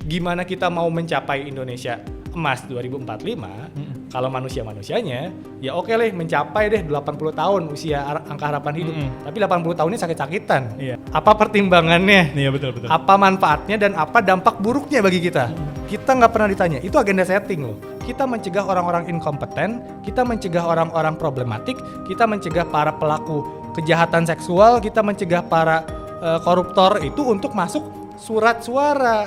gimana kita mau mencapai Indonesia emas 2045 kalau manusia-manusianya ya oke lah mencapai deh 80 tahun usia angka harapan hidup. Tapi 80 tahun ini sakit-sakitan. Iya. Apa pertimbangannya? Iya betul. Apa manfaatnya dan apa dampak buruknya bagi kita? Kita nggak pernah ditanya. Itu agenda setting loh. Kita mencegah orang-orang inkompeten, kita mencegah orang-orang problematik, kita mencegah para pelaku kejahatan seksual, kita mencegah para koruptor itu untuk masuk surat suara.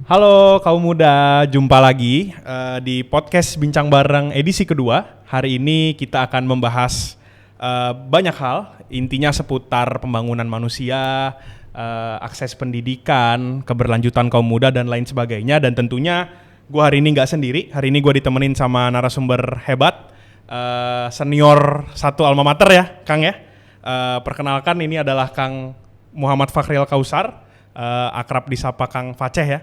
Halo kaum muda, jumpa lagi di podcast Bincang Bareng edisi kedua. Hari ini kita akan membahas banyak hal, intinya seputar pembangunan manusia, akses pendidikan, keberlanjutan kaum muda dan lain sebagainya. Dan tentunya gue hari ini nggak sendiri, hari ini gue ditemenin sama narasumber hebat, senior satu alma mater ya Kang ya. Perkenalkan ini adalah Kang Muhammad Fakhril Kausar, akrab disapa Kang Faceh ya.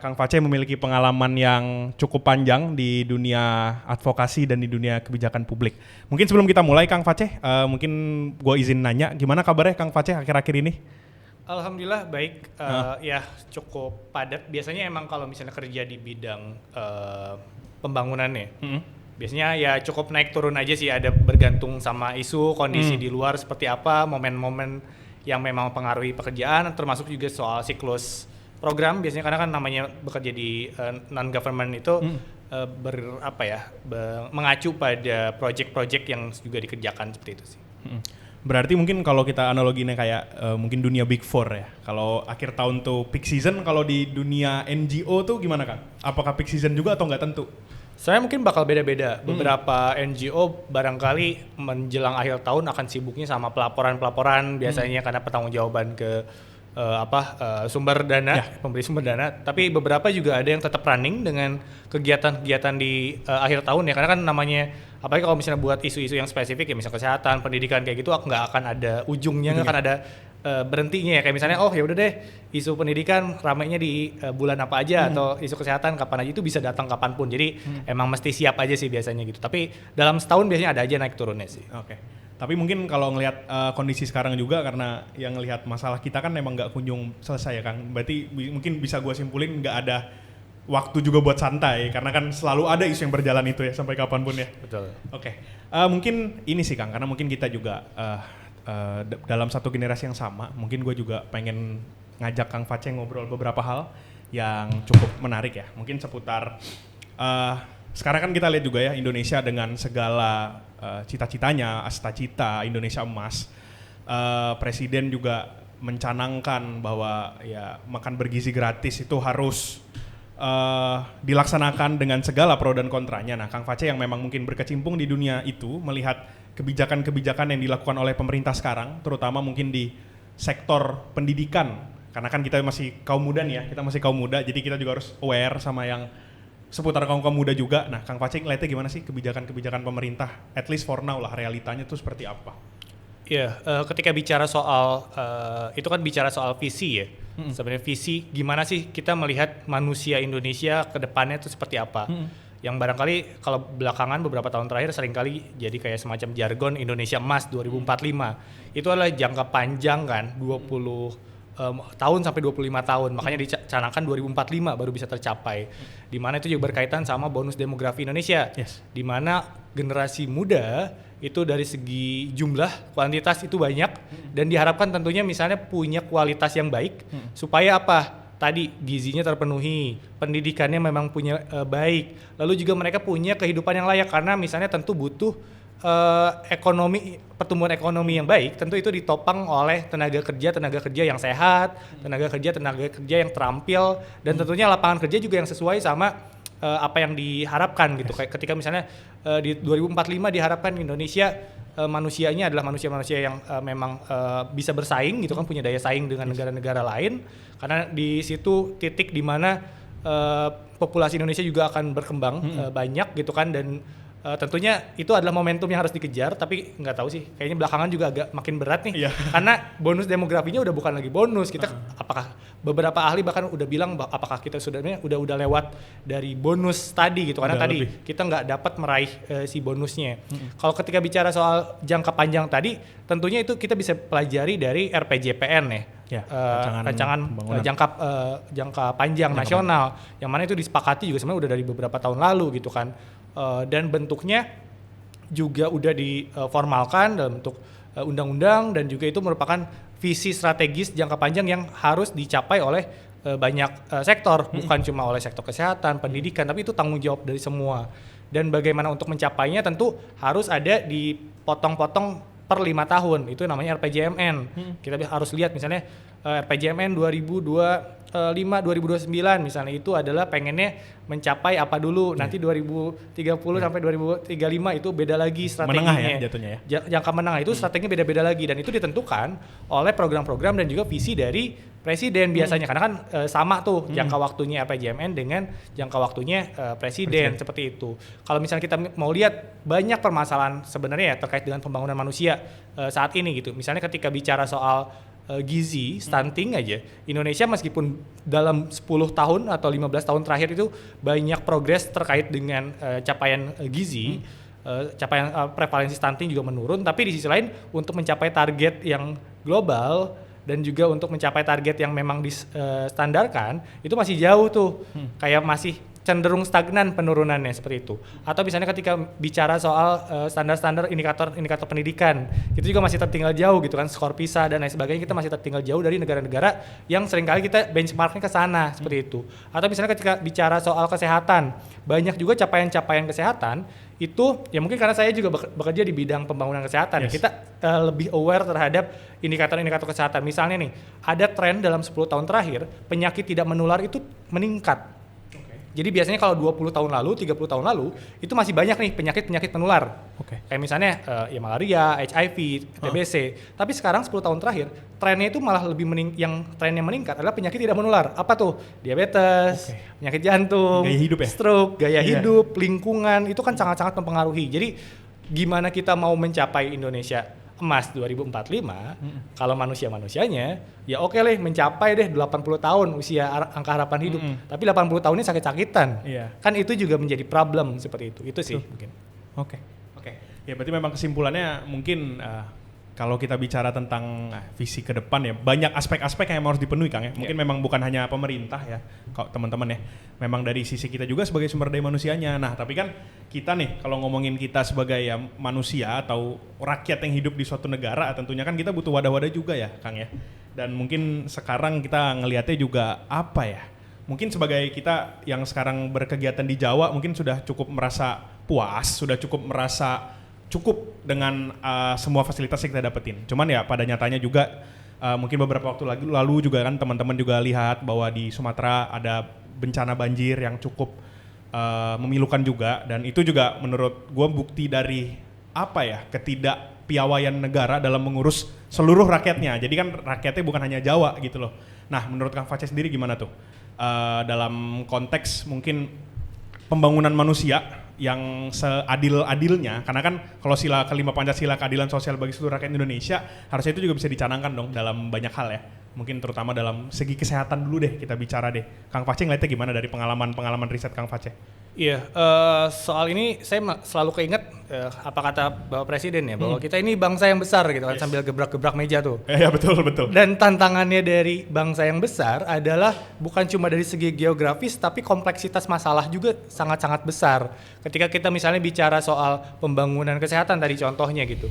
Kang Faceh memiliki pengalaman yang cukup panjang di dunia advokasi dan di dunia kebijakan publik. Mungkin sebelum kita mulai Kang Faceh, mungkin gue izin nanya, gimana kabarnya Kang Faceh akhir-akhir ini? Alhamdulillah baik, ya cukup padat. Biasanya emang kalau misalnya kerja di bidang pembangunannya, biasanya ya cukup naik turun aja sih, ada bergantung sama isu, kondisi di luar seperti apa, momen-momen yang memang mempengaruhi pekerjaan, termasuk juga soal siklus program. Biasanya karena kan namanya bekerja di non-government itu mengacu pada project-project yang juga dikerjakan seperti itu sih. Berarti mungkin kalau kita analoginya kayak mungkin dunia Big Four ya. Kalau akhir tahun tuh peak season, kalau di dunia NGO tuh gimana Kang? Apakah peak season juga atau nggak tentu? Saya mungkin bakal beda-beda. Beberapa NGO barangkali menjelang akhir tahun akan sibuknya sama pelaporan-pelaporan biasanya karena pertanggungjawaban ke sumber dana, pemberi sumber dana. Tapi beberapa juga ada yang tetap running dengan kegiatan-kegiatan di akhir tahun ya, karena kan namanya apalagi kalau misalnya buat isu-isu yang spesifik ya, misalnya kesehatan, pendidikan kayak gitu nggak akan ada ujungnya, nggak akan ada berhentinya ya. Kayak misalnya ya udah deh isu pendidikan ramainya di bulan apa aja, atau isu kesehatan kapan aja, itu bisa datang kapanpun. Jadi emang mesti siap aja sih biasanya gitu. Tapi dalam setahun biasanya ada aja naik turunnya sih. Oke. Tapi mungkin kalau ngelihat kondisi sekarang juga, karena yang ngelihat masalah kita kan memang nggak kunjung selesai ya Kang. Berarti mungkin bisa gue simpulin nggak ada waktu juga buat santai, karena kan selalu ada isu yang berjalan itu ya sampai kapanpun ya. Betul. Oke. Mungkin ini sih Kang, karena mungkin kita juga dalam satu generasi yang sama. Mungkin gue juga pengen ngajak Kang Faceh ngobrol beberapa hal yang cukup menarik ya. Mungkin seputar sekarang kan kita lihat juga ya, Indonesia dengan segala cita-citanya, cita-cita Indonesia emas, presiden juga mencanangkan bahwa ya makan bergizi gratis itu harus dilaksanakan dengan segala pro dan kontranya. Nah, Kang Faceh yang memang mungkin berkecimpung di dunia itu, melihat kebijakan-kebijakan yang dilakukan oleh pemerintah sekarang, terutama mungkin di sektor pendidikan, karena kan kita masih kaum muda nih ya, kita masih kaum muda, jadi kita juga harus aware sama yang seputar kaum muda juga. Nah, Kang Faceh ngeliatnya gimana sih kebijakan-kebijakan pemerintah, at least for now lah, realitanya tuh seperti apa? Iya, ketika bicara soal itu kan bicara soal visi ya. Sebenarnya visi gimana sih kita melihat manusia Indonesia ke depannya itu seperti apa. Yang barangkali kalau belakangan beberapa tahun terakhir seringkali jadi kayak semacam jargon Indonesia Emas 2045. Itu adalah jangka panjang kan, 20 tahun sampai 25 tahun, makanya dicanangkan 2045 baru bisa tercapai. Di mana itu juga berkaitan sama bonus demografi Indonesia. Di mana generasi muda itu dari segi jumlah, kuantitas itu banyak, dan diharapkan tentunya misalnya punya kualitas yang baik supaya apa? Tadi gizinya terpenuhi, pendidikannya memang punya baik, lalu juga mereka punya kehidupan yang layak, karena misalnya tentu butuh pertumbuhan ekonomi yang baik. Tentu itu ditopang oleh tenaga kerja yang sehat, tenaga kerja yang terampil, dan tentunya lapangan kerja juga yang sesuai sama apa yang diharapkan gitu. Kayak ketika misalnya di 2045 diharapkan Indonesia manusianya adalah manusia-manusia yang memang bisa bersaing gitu kan, punya daya saing dengan negara-negara lain, karena di situ titik di mana populasi Indonesia juga akan berkembang banyak gitu kan, dan tentunya itu adalah momentum yang harus dikejar, tapi nggak tahu sih, kayaknya belakangan juga agak makin berat nih, Iya. karena bonus demografinya udah bukan lagi bonus. Kita apakah beberapa ahli bahkan udah bilang apakah kita udah lewat dari bonus tadi gitu, karena Udah tadi lebih. kita nggak dapat meraih si bonusnya. Kalau ketika bicara soal jangka panjang tadi, tentunya itu kita bisa pelajari dari RPJPN ya. Ya, rancangan pembangunan. jangka panjang nasional, yang mana itu disepakati juga sebenarnya udah dari beberapa tahun lalu gitu kan. Dan bentuknya juga udah diformalkan dalam bentuk undang-undang, dan juga itu merupakan visi strategis jangka panjang yang harus dicapai oleh banyak sektor, bukan cuma oleh sektor kesehatan, pendidikan, tapi itu tanggung jawab dari semua. Dan bagaimana untuk mencapainya tentu harus ada dipotong-potong per 5 tahun, itu namanya RPJMN. Kita harus lihat misalnya RPJMN 2025-2029 misalnya, itu adalah pengennya mencapai apa dulu, nanti 2030 sampai 2035 itu beda lagi strateginya. Menengah ya jatuhnya ya. Jangka menengah itu strateginya beda-beda lagi, dan itu ditentukan oleh program-program dan juga visi dari presiden biasanya, karena kan sama tuh jangka waktunya RPJMN dengan jangka waktunya presiden seperti itu. Kalau misalnya kita mau lihat banyak permasalahan sebenarnya ya terkait dengan pembangunan manusia saat ini gitu. Misalnya ketika bicara soal gizi, stunting aja, Indonesia meskipun dalam 10 tahun atau 15 tahun terakhir itu banyak progres terkait dengan capaian gizi, capaian prevalensi stunting juga menurun, tapi di sisi lain untuk mencapai target yang global dan juga untuk mencapai target yang memang distandarkan itu masih jauh tuh, kayak masih cenderung stagnan penurunannya seperti itu. Atau misalnya ketika bicara soal standar-standar indikator pendidikan, itu juga masih tertinggal jauh gitu kan, skor PISA dan lain sebagainya, kita masih tertinggal jauh dari negara-negara yang seringkali kita benchmarknya ke sana seperti itu. Atau misalnya ketika bicara soal kesehatan, banyak juga capaian-capaian kesehatan itu ya mungkin karena saya juga bekerja di bidang pembangunan kesehatan. Yes. Kita lebih aware terhadap indikator-indikator kesehatan. Misalnya nih, ada tren dalam 10 tahun terakhir penyakit tidak menular itu meningkat. Jadi biasanya kalau 20 tahun lalu, 30 tahun lalu, itu masih banyak nih penyakit-penyakit menular. Kayak misalnya ya malaria, HIV, TBC. Tapi sekarang 10 tahun terakhir, trennya itu malah lebih yang trennya meningkat adalah penyakit tidak menular. Apa tuh? Diabetes, penyakit jantung, Gaya hidup ya? stroke, gaya hidup, lingkungan, itu kan sangat-sangat mempengaruhi. Jadi gimana kita mau mencapai Indonesia emas 2045, kalau manusianya ya oke lah mencapai deh 80 tahun usia angka harapan hidup, tapi 80 tahun ini sakit-sakitan. Kan itu juga menjadi problem seperti itu sih mungkin. Oke. Ya berarti memang kesimpulannya mungkin kalau kita bicara tentang visi ke depan ya, banyak aspek-aspek yang harus dipenuhi Kang ya. Mungkin memang bukan hanya pemerintah ya, kalau teman-teman ya. Memang dari sisi kita juga sebagai sumber daya manusianya. Nah, tapi kan kita nih kalau ngomongin kita sebagai ya manusia atau rakyat yang hidup di suatu negara, tentunya kan kita butuh wadah-wadah juga ya, Kang ya. Dan mungkin sekarang kita ngelihatnya juga apa ya? Mungkin sebagai kita yang sekarang berkegiatan di Jawa mungkin sudah cukup merasa puas, sudah cukup merasa cukup dengan semua fasilitas yang kita dapetin. Cuman ya pada nyatanya juga mungkin beberapa waktu lalu juga kan teman-teman juga lihat bahwa di Sumatera ada bencana banjir yang cukup memilukan juga, dan itu juga menurut gue bukti dari apa ya, ketidakpiawaian negara dalam mengurus seluruh rakyatnya. Jadi kan rakyatnya bukan hanya Jawa gitu loh. Nah menurut Kang Face sendiri gimana tuh dalam konteks mungkin pembangunan manusia yang seadil-adilnya, karena kan kalau sila kelima Pancasila keadilan sosial bagi seluruh rakyat Indonesia, harusnya itu juga bisa dicanangkan dong dalam banyak hal ya. Mungkin terutama dalam segi kesehatan dulu deh kita bicara deh. Kang Face ngeliatnya gimana dari pengalaman riset Kang Face? Iya, soal ini saya selalu keinget apa kata Bapak Presiden ya, bahwa kita ini bangsa yang besar gitu kan, sambil gebrak-gebrak meja tuh. Ya betul. Dan tantangannya dari bangsa yang besar adalah bukan cuma dari segi geografis, tapi kompleksitas masalah juga sangat-sangat besar. Ketika kita misalnya bicara soal pembangunan kesehatan tadi contohnya gitu,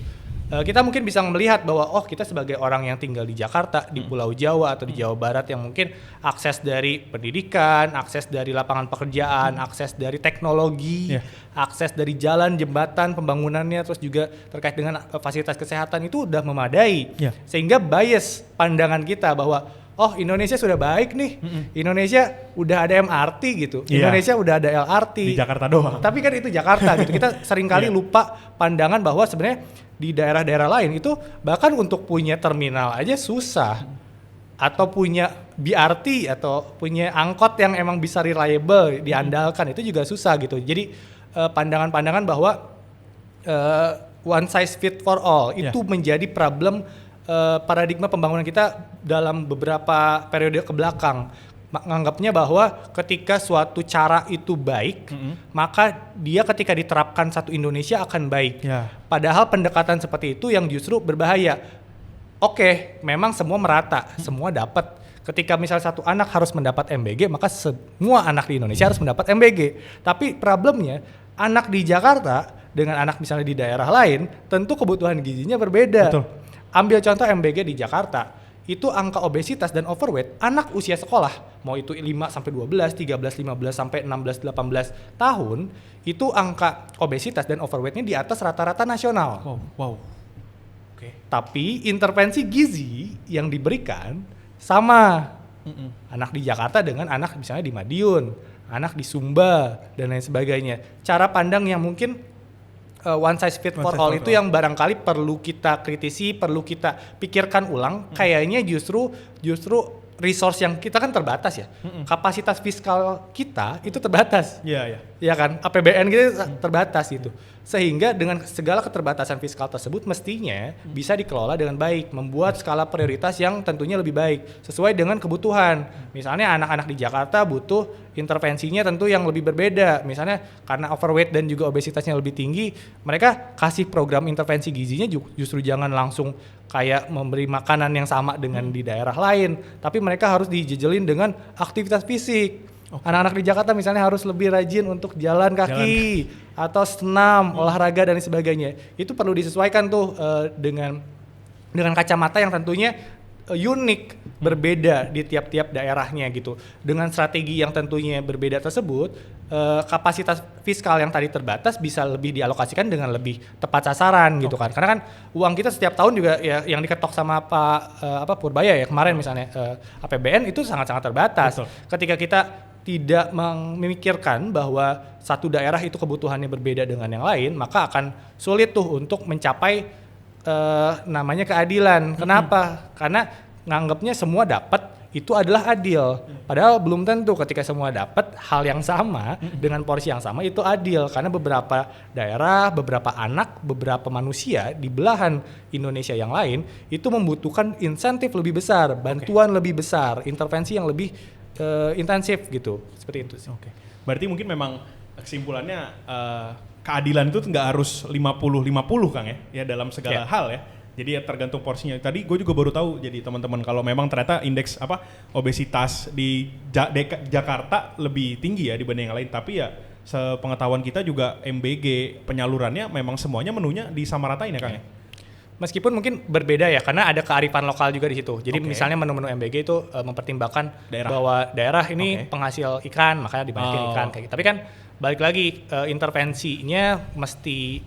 kita mungkin bisa melihat bahwa kita sebagai orang yang tinggal di Jakarta, di Pulau Jawa atau di Jawa Barat yang mungkin akses dari pendidikan, akses dari lapangan pekerjaan, akses dari teknologi, akses dari jalan, jembatan, pembangunannya, terus juga terkait dengan fasilitas kesehatan itu udah memadai. Sehingga bias pandangan kita bahwa Indonesia sudah baik nih, Indonesia udah ada MRT gitu, Indonesia udah ada LRT. Di Jakarta doang. Tapi kan itu Jakarta gitu, kita seringkali lupa pandangan bahwa sebenarnya di daerah-daerah lain itu bahkan untuk punya terminal aja susah, atau punya BRT atau punya angkot yang emang bisa reliable diandalkan itu juga susah gitu. Jadi pandangan-pandangan bahwa one size fit for all itu menjadi problem paradigma pembangunan kita dalam beberapa periode ke belakang. Menganggapnya bahwa ketika suatu cara itu baik, maka dia ketika diterapkan satu Indonesia akan baik. Padahal pendekatan seperti itu yang justru berbahaya. Oke, memang semua merata, semua dapat. Ketika misalnya satu anak harus mendapat MBG, maka semua anak di Indonesia harus mendapat MBG. Tapi problemnya, anak di Jakarta dengan anak misalnya di daerah lain, tentu kebutuhan gizinya berbeda. Betul. Ambil contoh MBG di Jakarta, itu angka obesitas dan overweight anak usia sekolah, mau itu 5 sampai 12, 13, 15 sampai 16, 18 tahun, itu angka obesitas dan overweightnya di atas rata-rata nasional. Wow. Oke. Tapi intervensi gizi yang diberikan sama anak di Jakarta dengan anak misalnya di Madiun, anak di Sumba dan lain sebagainya. Cara pandang yang mungkin one size fit for all itu yang barangkali perlu kita kritisi, perlu kita pikirkan ulang. Kayaknya justru resource yang kita kan terbatas ya. Kapasitas fiskal kita itu terbatas. Iya kan? APBN kita terbatas gitu. Sehingga dengan segala keterbatasan fiskal tersebut mestinya bisa dikelola dengan baik, membuat skala prioritas yang tentunya lebih baik sesuai dengan kebutuhan. Misalnya anak-anak di Jakarta butuh intervensinya tentu yang lebih berbeda. Misalnya karena overweight dan juga obesitasnya lebih tinggi, mereka kasih program intervensi gizinya justru jangan langsung kayak memberi makanan yang sama dengan di daerah lain, tapi mereka harus dijejelin dengan aktivitas fisik. Anak-anak di Jakarta misalnya harus lebih rajin untuk jalan kaki atau senam, olahraga dan sebagainya. Itu perlu disesuaikan tuh dengan kacamata yang tentunya unik, berbeda di tiap-tiap daerahnya gitu. Dengan strategi yang tentunya berbeda tersebut, kapasitas fiskal yang tadi terbatas bisa lebih dialokasikan dengan lebih tepat sasaran gitu kan. Karena kan uang kita setiap tahun juga ya yang diketok sama Pak Purbaya ya kemarin misalnya APBN itu sangat-sangat terbatas. Betul. Ketika kita tidak memikirkan bahwa satu daerah itu kebutuhannya berbeda dengan yang lain, maka akan sulit tuh untuk mencapai namanya keadilan. Kenapa? Karena nganggapnya semua dapat itu adalah adil. Padahal belum tentu ketika semua dapat hal yang sama dengan porsi yang sama itu adil. Karena beberapa daerah, beberapa anak, beberapa manusia di belahan Indonesia yang lain itu membutuhkan insentif lebih besar, bantuan lebih besar, intervensi yang lebih intensif gitu. Seperti itu sih. Berarti mungkin memang kesimpulannya keadilan itu nggak harus 50-50 Kang ya dalam segala hal ya. Jadi ya tergantung porsinya. Tadi gue juga baru tahu jadi teman-teman kalau memang ternyata indeks obesitas di Jakarta lebih tinggi ya dibanding yang lain. Tapi ya sepengetahuan kita juga MBG penyalurannya memang semuanya menunya disamaratain ya Kang ya. Meskipun mungkin berbeda ya, karena ada kearifan lokal juga di situ. Jadi misalnya menu-menu MBG itu mempertimbangkan bahwa daerah ini penghasil ikan, makanya dibanyakin ikan kayak gitu. Tapi kan balik lagi intervensinya mesti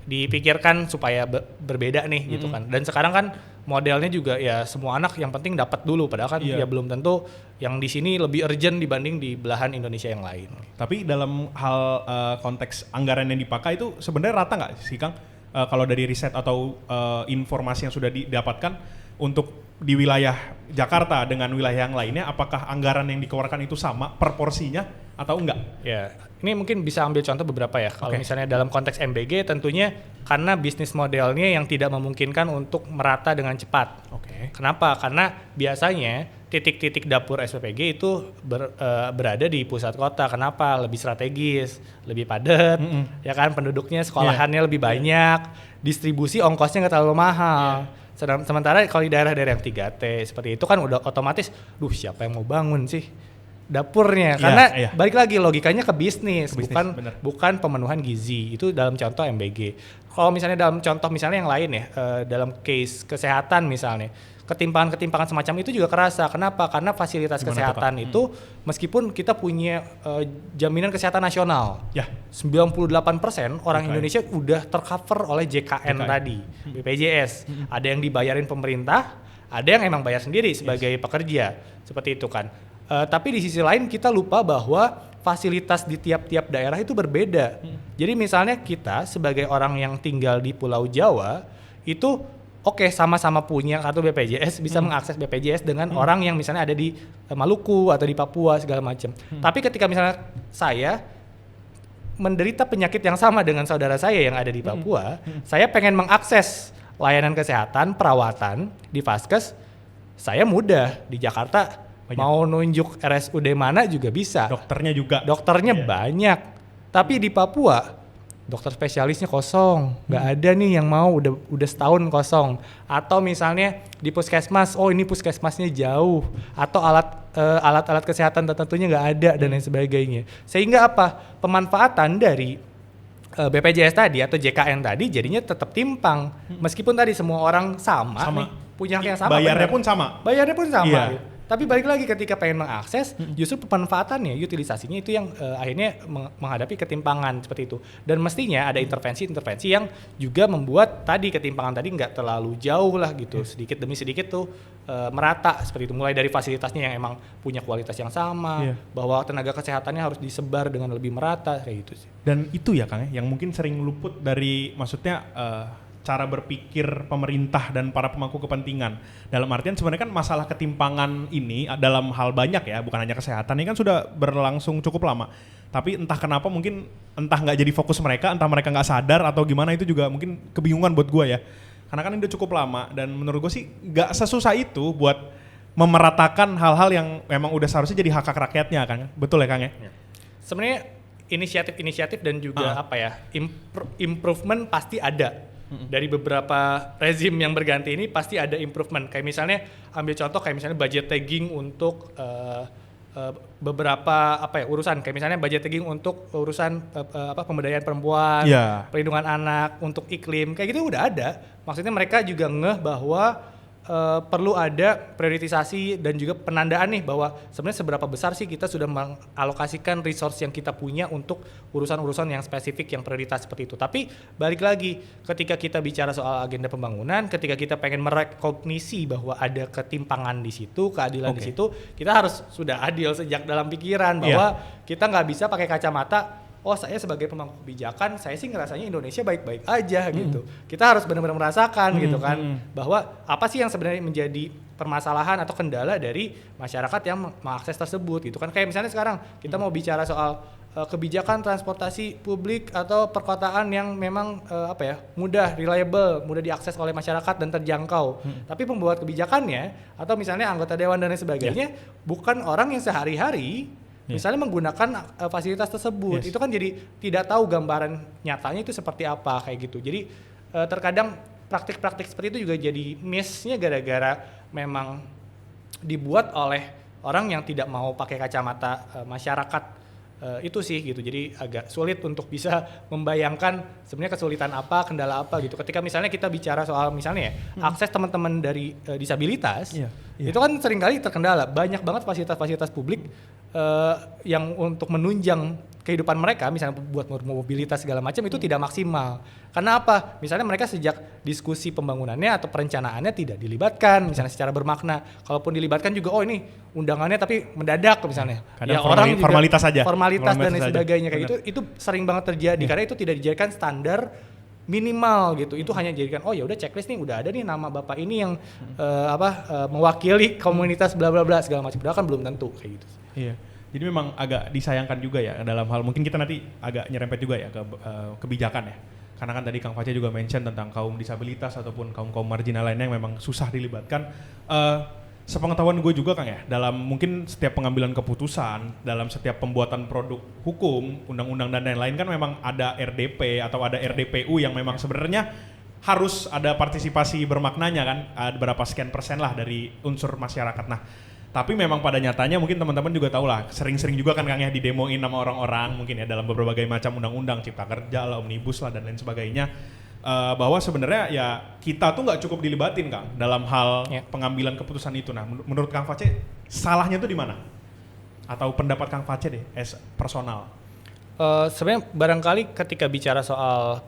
dipikirkan supaya berbeda nih gitu kan. Dan sekarang kan modelnya juga ya semua anak yang penting dapat dulu, padahal kan ya belum tentu yang di sini lebih urgent dibanding di belahan Indonesia yang lain. Tapi dalam hal konteks anggaran yang dipakai itu sebenarnya rata nggak sih Kang? Kalau dari riset atau informasi yang sudah didapatkan untuk di wilayah Jakarta dengan wilayah yang lainnya, apakah anggaran yang dikeluarkan itu sama proporsinya atau enggak? Ya, ini mungkin bisa ambil contoh beberapa ya. Kalau misalnya dalam konteks MBG tentunya karena bisnis modelnya yang tidak memungkinkan untuk merata dengan cepat. Kenapa? Karena biasanya titik-titik dapur SPPG itu berada di pusat kota. Kenapa? Lebih strategis, lebih padat, ya kan, penduduknya, sekolahannya lebih banyak, distribusi ongkosnya nggak terlalu mahal. Sementara kalau di daerah-daerah yang 3T seperti itu kan udah otomatis, siapa yang mau bangun sih dapurnya? Karena balik lagi logikanya ke bisnis. Bukan pemenuhan gizi. Itu dalam contoh MBG. Kalau misalnya dalam contoh misalnya yang lain ya, dalam case kesehatan misalnya, ketimpangan semacam itu juga kerasa. Kenapa? Karena fasilitas kesehatan itu meskipun kita punya jaminan kesehatan nasional, 98% orang Indonesia udah tercover oleh JKN tadi, BPJS. Ada yang dibayarin pemerintah, ada yang emang bayar sendiri sebagai pekerja, seperti itu kan. Tapi di sisi lain kita lupa bahwa fasilitas di tiap-tiap daerah itu berbeda. Jadi misalnya kita sebagai orang yang tinggal di Pulau Jawa itu sama-sama punya kartu BPJS, bisa mengakses BPJS dengan orang yang misalnya ada di Maluku atau di Papua segala macam. Tapi ketika misalnya saya menderita penyakit yang sama dengan saudara saya yang ada di Papua, saya pengen mengakses layanan kesehatan, perawatan di Vaskes, saya mudah di Jakarta. Mau nunjuk RSUD mana juga bisa. Dokternya banyak. Tapi di Papua dokter spesialisnya kosong, nggak ada nih yang mau, udah setahun kosong. Atau misalnya di puskesmas, oh ini puskesmasnya jauh, atau alat-alat kesehatan tentunya nggak ada dan lain sebagainya. Sehingga apa? Pemanfaatan dari BPJS tadi atau JKN tadi jadinya tetap timpang. Meskipun tadi semua orang sama. Nih, punya yang sama. Bayarnya pun sama. Iya. Gitu. Tapi balik lagi ketika pengen mengakses, justru pemanfaatannya, utilisasinya itu yang akhirnya menghadapi ketimpangan seperti itu. Dan mestinya ada intervensi-intervensi yang juga membuat tadi ketimpangan tadi nggak terlalu jauh lah gitu, sedikit demi sedikit tuh merata seperti itu. Mulai dari fasilitasnya yang emang punya kualitas yang sama, bahwa tenaga kesehatannya harus disebar dengan lebih merata kayak gitu sih. Dan itu ya Kang, yang mungkin sering luput dari maksudnya cara berpikir pemerintah dan para pemangku kepentingan. Dalam artian sebenarnya kan masalah ketimpangan ini dalam hal banyak ya, bukan hanya kesehatan, ini kan sudah berlangsung cukup lama. Tapi entah kenapa mungkin entah nggak jadi fokus mereka, entah mereka nggak sadar atau gimana, itu juga mungkin kebingungan buat gue ya. Karena kan ini udah cukup lama dan menurut gue sih nggak sesusah itu buat memeratakan hal-hal yang memang udah seharusnya jadi hak rakyatnya kan. Betul ya Kang ya? Sebenarnya inisiatif dan juga improvement pasti ada. Dari beberapa rezim yang berganti ini pasti ada improvement. Kayak misalnya ambil contoh kayak misalnya budget tagging untuk beberapa urusan, kayak misalnya budget tagging untuk urusan pemberdayaan perempuan, perlindungan anak, untuk iklim, kayak gitu udah ada. Maksudnya mereka juga ngeh bahwa perlu ada prioritisasi dan juga penandaan nih bahwa sebenarnya seberapa besar sih kita sudah mengalokasikan resource yang kita punya untuk urusan-urusan yang spesifik, yang prioritas seperti itu. Tapi balik lagi, ketika kita bicara soal agenda pembangunan, ketika kita pengen merekognisi bahwa ada ketimpangan di situ, keadilan di situ, kita harus sudah adil sejak dalam pikiran bahwa kita nggak bisa pakai kacamata, oh saya sebagai pemangku kebijakan, saya sih ngerasanya Indonesia baik-baik aja gitu. Kita harus benar-benar merasakan gitu kan, bahwa apa sih yang sebenarnya menjadi permasalahan atau kendala dari masyarakat yang mengakses tersebut gitu kan. Kayak misalnya sekarang kita mau bicara soal kebijakan transportasi publik atau perkotaan yang memang mudah, reliable, mudah diakses oleh masyarakat dan terjangkau. Tapi pembuat kebijakannya atau misalnya anggota dewan dan lain sebagainya bukan orang yang sehari-hari misalnya menggunakan fasilitas tersebut. Itu kan jadi tidak tahu gambaran nyatanya itu seperti apa kayak gitu. Jadi terkadang praktik-praktik seperti itu juga jadi miss-nya gara-gara memang dibuat oleh orang yang tidak mau pakai kacamata masyarakat. Itu sih gitu, jadi agak sulit untuk bisa membayangkan sebenarnya kesulitan apa, kendala apa gitu. Ketika misalnya kita bicara soal misalnya akses teman-teman dari disabilitas, itu kan seringkali terkendala. Banyak banget fasilitas-fasilitas publik yang untuk menunjang kehidupan mereka, misalnya buat mobilitas segala macam itu tidak maksimal. Karena apa? Misalnya mereka sejak diskusi pembangunannya atau perencanaannya tidak dilibatkan, misalnya secara bermakna. Kalaupun dilibatkan juga, oh ini undangannya tapi mendadak misalnya. Kadang orang juga formalitas dan lain sebagainya kayak gitu. Itu sering banget terjadi karena itu tidak dijadikan standar minimal gitu. Itu hanya dijadikan, oh ya udah checklist nih, udah ada nih nama bapak ini yang mewakili komunitas bla bla bla segala macam. Padahal kan belum tentu kayak gitu. Iya. Jadi memang agak disayangkan juga ya dalam hal, mungkin kita nanti agak nyerempet juga ya ke kebijakan ya. Karena kan tadi Kang Face juga mention tentang kaum disabilitas ataupun kaum marginal lainnya yang memang susah dilibatkan. Sepengetahuan gue juga Kang ya, dalam mungkin setiap pengambilan keputusan, dalam setiap pembuatan produk hukum, undang-undang dan lain-lain kan memang ada RDP atau ada RDPU yang memang sebenarnya harus ada partisipasi bermaknanya kan, ada berapa sekian persen lah dari unsur masyarakat. Nah, tapi memang pada nyatanya mungkin teman-teman juga tahu lah, sering-sering juga kan Kang ya didemoin sama orang-orang mungkin ya dalam berbagai macam undang-undang, cipta kerja lah, omnibus lah dan lain sebagainya, bahwa sebenarnya ya kita tuh nggak cukup dilibatin Kang dalam hal pengambilan keputusan itu. Nah menurut Kang Face salahnya tuh di mana? Atau pendapat Kang Face deh as personal? Sebenarnya barangkali ketika bicara soal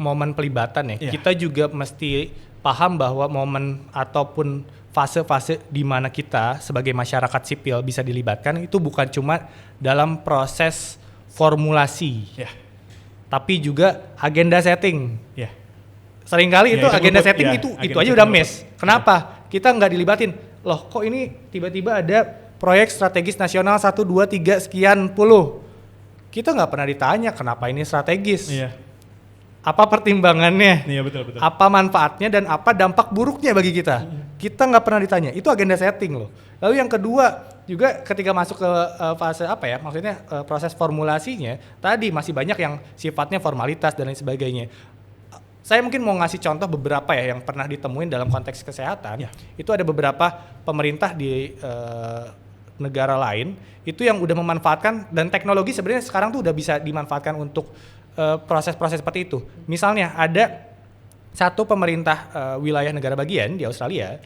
momen pelibatan ya, kita juga mesti paham bahwa momen ataupun fase-fase di mana kita sebagai masyarakat sipil bisa dilibatkan itu bukan cuma dalam proses formulasi, tapi juga agenda setting. Seringkali itu agenda setting itu aja udah miss. Kenapa? Kita nggak dilibatin. Loh kok ini tiba-tiba ada proyek strategis nasional 1, 2, 3 sekian puluh. kita nggak pernah ditanya kenapa ini strategis. Iya. Apa pertimbangannya? Iya betul. Apa manfaatnya dan apa dampak buruknya bagi kita? Kita nggak pernah ditanya. Itu agenda setting loh. Lalu yang kedua juga ketika masuk ke fase apa ya? Maksudnya proses formulasinya tadi masih banyak yang sifatnya formalitas dan lain sebagainya. Saya mungkin mau ngasih contoh beberapa ya yang pernah ditemuin dalam konteks kesehatan. Itu ada beberapa pemerintah di negara lain itu yang udah memanfaatkan, dan teknologi sebenarnya sekarang tuh udah bisa dimanfaatkan untuk proses-proses seperti itu. Misalnya ada satu pemerintah wilayah negara bagian di Australia,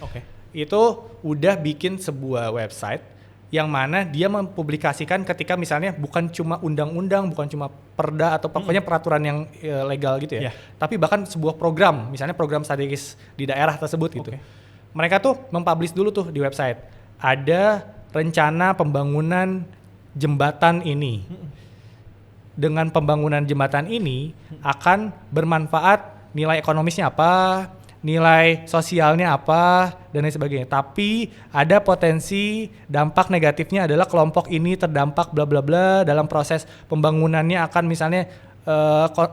itu udah bikin sebuah website yang mana dia mempublikasikan ketika misalnya bukan cuma undang-undang, bukan cuma perda atau pokoknya peraturan yang legal gitu ya, tapi bahkan sebuah program, misalnya program strategis di daerah tersebut gitu. Mereka tuh mempublish dulu tuh di website, ada rencana pembangunan jembatan ini. Dengan pembangunan jembatan ini akan bermanfaat, nilai ekonomisnya apa, nilai sosialnya apa, dan lain sebagainya. Tapi ada potensi dampak negatifnya adalah kelompok ini terdampak bla bla bla dalam proses pembangunannya, akan misalnya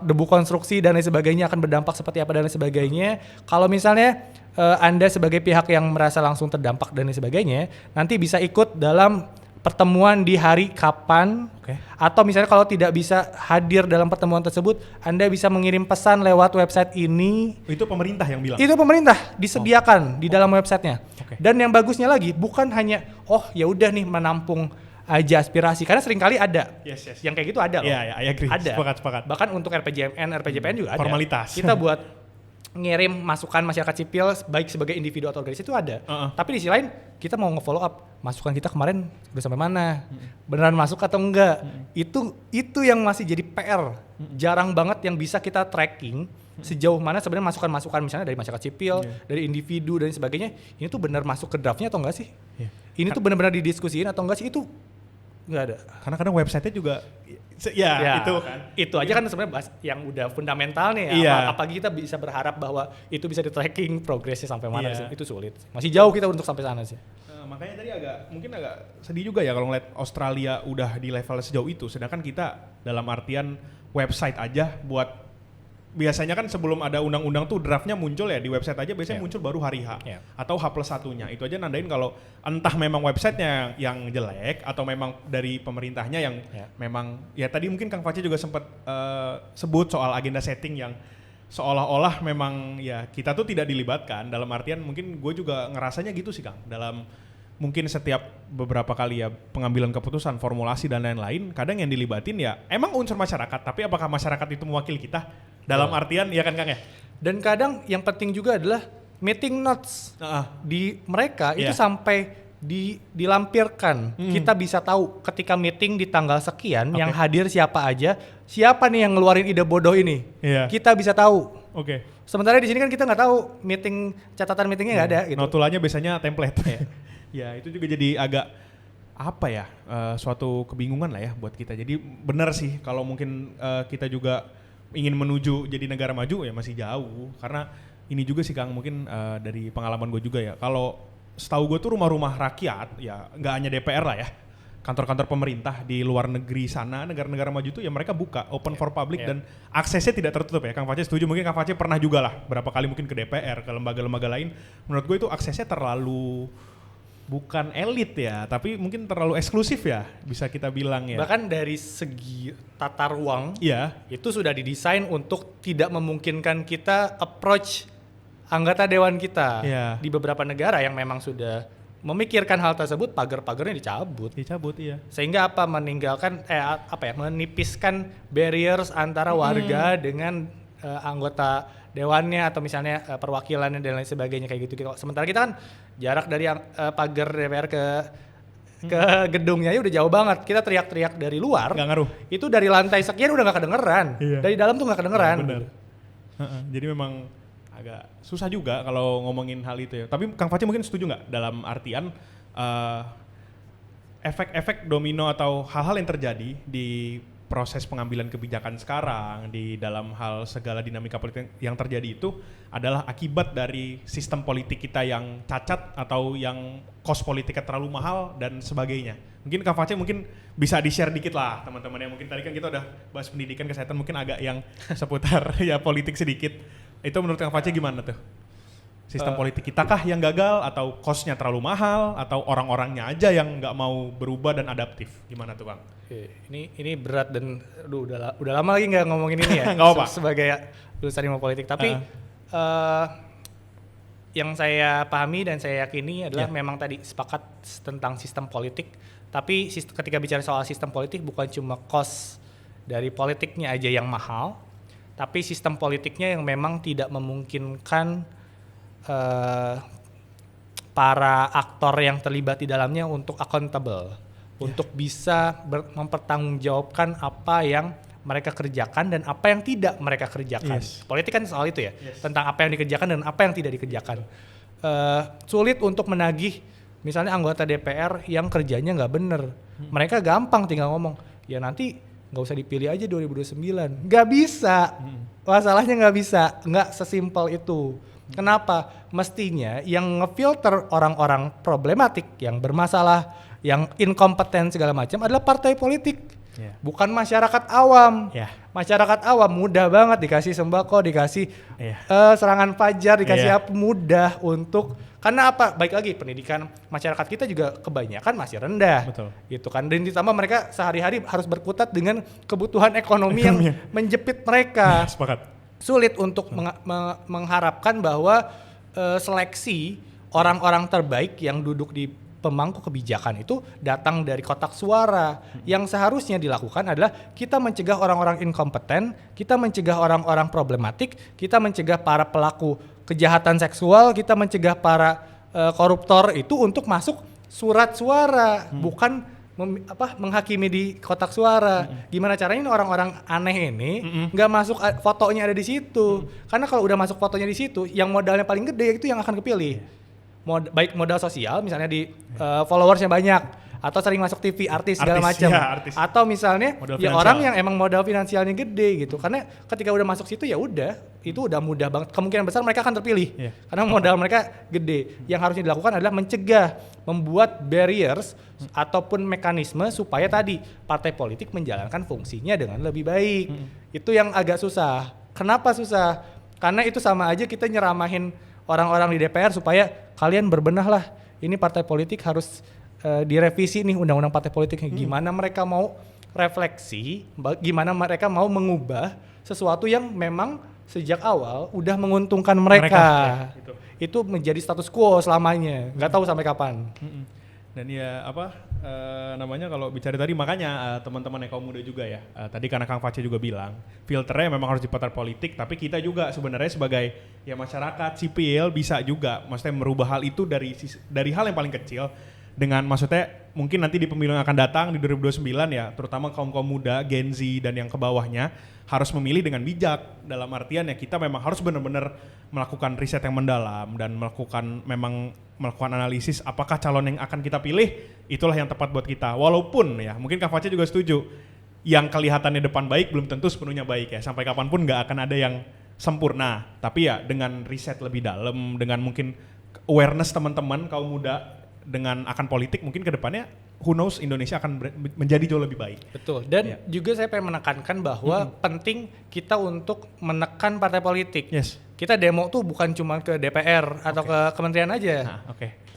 debu konstruksi dan lain sebagainya akan berdampak seperti apa dan lain sebagainya. Kalau misalnya Anda sebagai pihak yang merasa langsung terdampak dan lain sebagainya, nanti bisa ikut dalam pertemuan di hari kapan, atau misalnya kalau tidak bisa hadir dalam pertemuan tersebut, Anda bisa mengirim pesan lewat website ini. Itu pemerintah yang bilang? Itu pemerintah disediakan di dalam websitenya. Dan yang bagusnya lagi bukan hanya ya udah nih menampung aja aspirasi, karena seringkali ada yang kayak gitu ada loh. Iya, I agree. Ada. Sepakat. Bahkan untuk RPJMN juga ada. Formalitas. Kita buat ngirim masukan masyarakat sipil baik sebagai individu atau organisasi itu ada. Tapi di sisi lain kita mau nge-follow up masukan kita kemarin udah sampai mana, beneran masuk atau enggak. Itu yang masih jadi PR. Jarang banget yang bisa kita tracking sejauh mana sebenarnya masukan-masukan misalnya dari masyarakat sipil, dari individu dan sebagainya. Ini tuh benar masuk ke draftnya atau enggak sih? Ini tuh benar-benar didiskusiin atau enggak sih? Itu enggak ada. Karena kadang website-nya juga itu kan. Itu aja kan sebenarnya yang udah fundamentalnya ya. Iya. Apalagi kita bisa berharap bahwa itu bisa di-tracking progresnya sampai mana sih. Itu sulit. Masih jauh kita untuk sampai sana sih. Makanya tadi mungkin agak sedih juga ya kalau ngeliat Australia udah di level sejauh itu, sedangkan kita dalam artian website aja buat, biasanya kan sebelum ada undang-undang tuh draftnya muncul ya di website aja biasanya muncul baru hari H atau H+1-nya. Itu aja nandain kalau entah memang websitenya yang jelek atau memang dari pemerintahnya yang memang ya tadi mungkin Kang Faci juga sempat sebut soal agenda setting yang seolah-olah memang ya kita tuh tidak dilibatkan, dalam artian mungkin gue juga ngerasanya gitu sih Kang, dalam mungkin setiap beberapa kali ya pengambilan keputusan, formulasi dan lain-lain, kadang yang dilibatin ya emang unsur masyarakat, tapi apakah masyarakat itu mewakili kita? Dalam artian ya kan Kang ya? Dan kadang yang penting juga adalah meeting notes di mereka itu sampai dilampirkan. Kita bisa tahu ketika meeting di tanggal sekian yang hadir siapa aja, siapa nih yang ngeluarin ide bodoh ini. Kita bisa tahu. Sementara di sini kan kita nggak tahu catatan meetingnya nggak ada. Gitu. Notulanya biasanya template. Ya itu juga jadi agak suatu kebingungan lah ya buat kita. Jadi benar sih kalau mungkin kita juga ingin menuju jadi negara maju ya masih jauh, karena ini juga sih Kang mungkin dari pengalaman gue juga ya, kalau setahu gue tuh rumah-rumah rakyat ya nggak hanya DPR lah ya, kantor-kantor pemerintah di luar negeri sana, negara-negara maju tuh ya mereka buka open for public dan aksesnya tidak tertutup ya. Kang Faci setuju, mungkin Kang Faci pernah juga lah berapa kali mungkin ke DPR, ke lembaga-lembaga lain, menurut gue itu aksesnya terlalu bukan elit ya, tapi mungkin terlalu eksklusif ya, bisa kita bilang ya. Bahkan dari segi tata ruang, itu sudah didesain untuk tidak memungkinkan kita approach anggota dewan kita. Di beberapa negara yang memang sudah memikirkan hal tersebut, pagar-pagarnya dicabut. Sehingga meninggalkan menipiskan barriers antara warga dengan anggota dewannya atau misalnya perwakilannya dan lain sebagainya kayak gitu. Sementara kita kan jarak dari pagar DPR ke gedungnya udah jauh banget. Kita teriak-teriak dari luar, nggak ngaruh. Itu dari lantai sekian udah nggak kedengeran. Dari dalam tuh nggak kedengeran. Bener. Jadi memang agak susah juga kalau ngomongin hal itu ya. Tapi Kang Faci mungkin setuju nggak dalam artian efek-efek domino atau hal-hal yang terjadi di proses pengambilan kebijakan sekarang, di dalam hal segala dinamika politik yang terjadi itu adalah akibat dari sistem politik kita yang cacat atau yang cost politiknya terlalu mahal dan sebagainya. Mungkin Kak Face mungkin bisa di-share dikit lah teman-teman ya. Mungkin tadi kan kita udah bahas pendidikan, kesehatan, mungkin agak yang seputar ya politik sedikit. Itu menurut Kak Face gimana tuh? Sistem politik kita kah yang gagal, atau cost-nya terlalu mahal, atau orang-orangnya aja yang nggak mau berubah dan adaptif? Gimana tuh Bang? Ini berat dan udah lama lagi nggak ngomongin ini ya. Nggak apa. Sebagai lulusan ilmu politik, tapi yang saya pahami dan saya yakini adalah memang tadi sepakat tentang sistem politik. Tapi ketika bicara soal sistem politik, bukan cuma cost dari politiknya aja yang mahal, tapi sistem politiknya yang memang tidak memungkinkan para aktor yang terlibat di dalamnya untuk accountable, untuk bisa mempertanggungjawabkan apa yang mereka kerjakan dan apa yang tidak mereka kerjakan. Politik kan soal itu ya, tentang apa yang dikerjakan dan apa yang tidak dikerjakan. Sulit untuk menagih misalnya anggota DPR yang kerjanya nggak bener. Mereka gampang tinggal ngomong, ya nanti nggak usah dipilih aja 2029. Nggak bisa, masalahnya nggak bisa, nggak sesimpel itu. Kenapa? Mestinya yang ngefilter orang-orang problematik, yang bermasalah, yang inkompeten segala macam adalah partai politik, bukan masyarakat awam. Masyarakat awam mudah banget dikasih sembako, dikasih serangan fajar, dikasih apa, mudah untuk, karena apa? Baik lagi, pendidikan masyarakat kita juga kebanyakan masih rendah. Betul. Gitu kan. Dan ditambah mereka sehari-hari harus berkutat dengan kebutuhan ekonomi yang menjepit mereka. Sepakat. Sulit untuk mengharapkan bahwa seleksi orang-orang terbaik yang duduk di pemangku kebijakan itu datang dari kotak suara. Yang seharusnya dilakukan adalah kita mencegah orang-orang inkompeten, kita mencegah orang-orang problematik, kita mencegah para pelaku kejahatan seksual, kita mencegah para koruptor itu untuk masuk surat suara, bukan menghakimi di kotak suara. Gimana caranya orang-orang aneh ini nggak masuk fotonya ada di situ? Karena kalau udah masuk fotonya di situ, yang modalnya paling gede itu yang akan kepilih. Baik modal sosial, misalnya di followersnya banyak, atau sering masuk TV, artis segala macam, atau misalnya ya orang yang emang modal finansialnya gede gitu. Karena ketika udah masuk situ ya udah, itu udah mudah banget, kemungkinan besar mereka akan terpilih karena modal mereka gede. Yang harusnya dilakukan adalah mencegah, membuat barriers ataupun mekanisme supaya tadi partai politik menjalankan fungsinya dengan lebih baik. Itu yang agak susah. Kenapa susah? Karena itu sama aja kita nyeramahin orang-orang di DPR supaya kalian berbenahlah, ini partai politik harus direvisi nih undang-undang partai politiknya. Gimana mereka mau refleksi, gimana mereka mau mengubah sesuatu yang memang sejak awal udah menguntungkan mereka. Itu menjadi status quo selamanya, nggak tahu sampai kapan. Dan ya namanya kalau bicara tadi, makanya teman-teman yang kaum muda juga ya, tadi karena Kang Face juga bilang filternya memang harus di partai politik, tapi kita juga sebenarnya sebagai ya masyarakat sipil bisa juga maksudnya merubah hal itu dari hal yang paling kecil, dengan maksudnya mungkin nanti di pemilu yang akan datang di 2029 ya, terutama kaum muda, Gen Z dan yang ke bawahnya harus memilih dengan bijak, dalam artian ya kita memang harus benar-benar melakukan riset yang mendalam dan melakukan analisis apakah calon yang akan kita pilih itulah yang tepat buat kita. Walaupun ya mungkin Kak Face juga setuju, yang kelihatannya depan baik belum tentu sepenuhnya baik ya, sampai kapanpun nggak akan ada yang sempurna. Tapi ya dengan riset lebih dalam, dengan mungkin awareness teman-teman kaum muda dengan akan politik, mungkin ke depannya who knows Indonesia akan menjadi jauh lebih baik. Betul. Dan juga saya pengen menekankan bahwa penting kita untuk menekan partai politik. Kita demo tuh bukan cuma ke DPR atau ke kementerian aja.